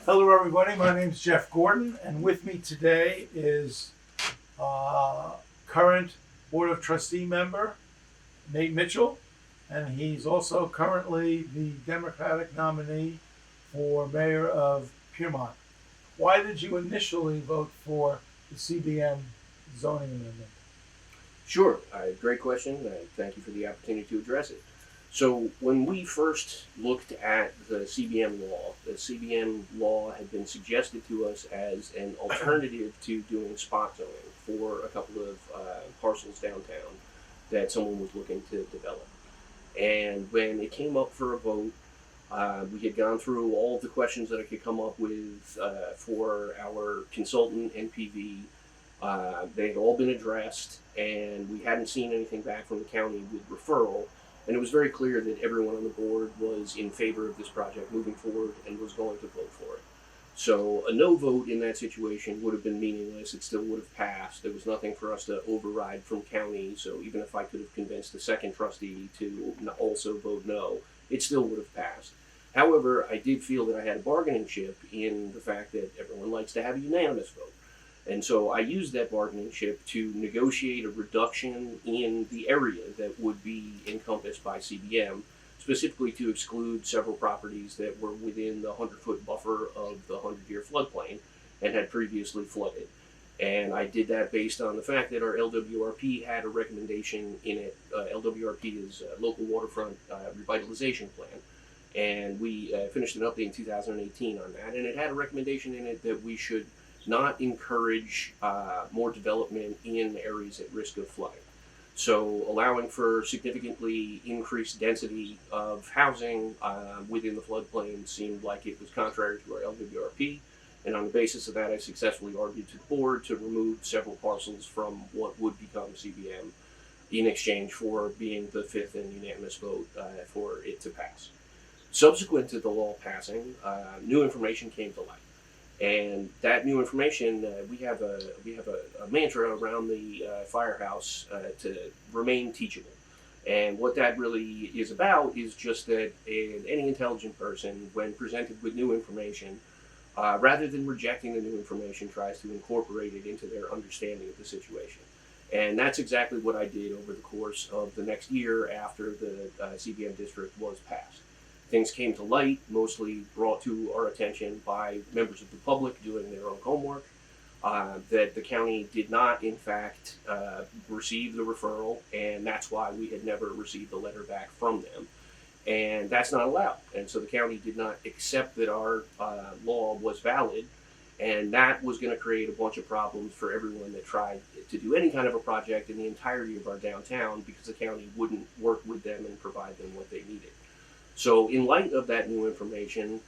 Hello, everybody. My name is Jeff Gordon, and with me today is current Board of Trustee member Nate Mitchell, and he's also currently the Democratic nominee for mayor of Piermont. Why did you initially vote for the CBM zoning amendment? Sure, great question. Thank you for the opportunity to address it. So, when we first looked at the CBM law had been suggested to us as an alternative to doing spot zoning for a couple of parcels downtown that someone was looking to develop. And when it came up for a vote, we had gone through all of the questions that I could come up with for our consultant NPV. They had all been addressed, and we hadn't seen anything back from the county with referral. And it was very clear that everyone on the board was in favor of this project moving forward and was going to vote for it. So a no vote in that situation would have been meaningless. It still would have passed. There was nothing for us to override from county. So even if I could have convinced the second trustee to also vote no, it still would have passed. However, I did feel that I had a bargaining chip in the fact that everyone likes to have a unanimous vote. And so I used that bargaining chip to negotiate a reduction in the area that would be encompassed by CBM, specifically to exclude several properties that were within the 100-foot buffer of the 100-year floodplain and had previously flooded. And I did that based on the fact that our LWRP had a recommendation in it. LWRP is a local waterfront revitalization plan. And we finished an update in 2018 on that. And it had a recommendation in it that we should not encourage more development in areas at risk of flooding. So allowing for significantly increased density of housing within the floodplain seemed like it was contrary to our LWRP. And on the basis of that, I successfully argued to the board to remove several parcels from what would become CBM in exchange for being the fifth and unanimous vote for it to pass. Subsequent to the law passing, new information came to light. And that new information, we have a mantra around the firehouse to remain teachable. And what that really is about is just that any intelligent person, when presented with new information, rather than rejecting the new information, tries to incorporate it into their understanding of the situation. And that's exactly what I did over the course of the next year after the CBM district was passed. Things came to light, mostly brought to our attention by members of the public doing their own homework, that the county did not, in fact, receive the referral, and that's why we had never received a letter back from them. And that's not allowed. And so the county did not accept that our law was valid, and that was going to create a bunch of problems for everyone that tried to do any kind of a project in the entirety of our downtown because the county wouldn't work with them and provide them what they needed. So in light of that new information,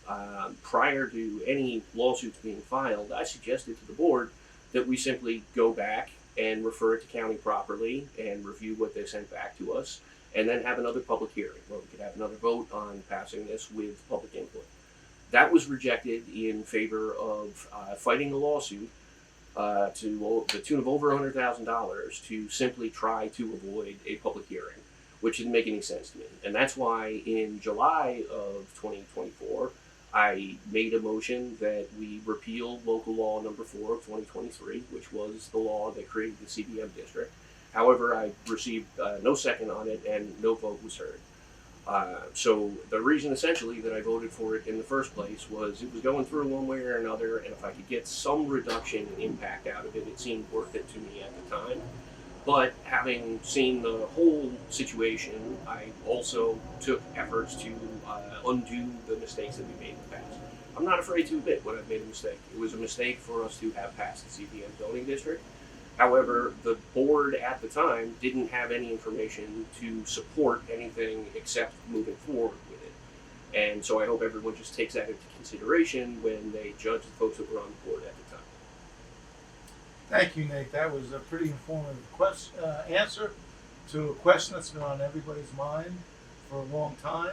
prior to any lawsuits being filed, I suggested to the board that we simply go back and refer it to county properly and review what they sent back to us, and then have another public hearing where we could have another vote on passing this with public input. That was rejected in favor of fighting the lawsuit to the tune of over $100,000 to simply try to avoid a public hearing, which didn't make any sense to me. And that's why in July of 2024, I made a motion that we repeal local law number 4 of 2023, which was the law that created the CBM district. However, I received no second on it and no vote was heard. So the reason essentially that I voted for it in the first place was it was going through one way or another, and if I could get some reduction in impact out of it, it seemed worth it to me at the time. But having seen the whole situation, I also took efforts to undo the mistakes that we made in the past. I'm not afraid to admit when I've made a mistake. It was a mistake for us to have passed the CBM zoning district. However, the board at the time didn't have any information to support anything except moving forward with it. And so I hope everyone just takes that into consideration when they judge the folks that were on the board at the time. Thank you, Nate. That was a pretty informative answer to a question that's been on everybody's mind for a long time.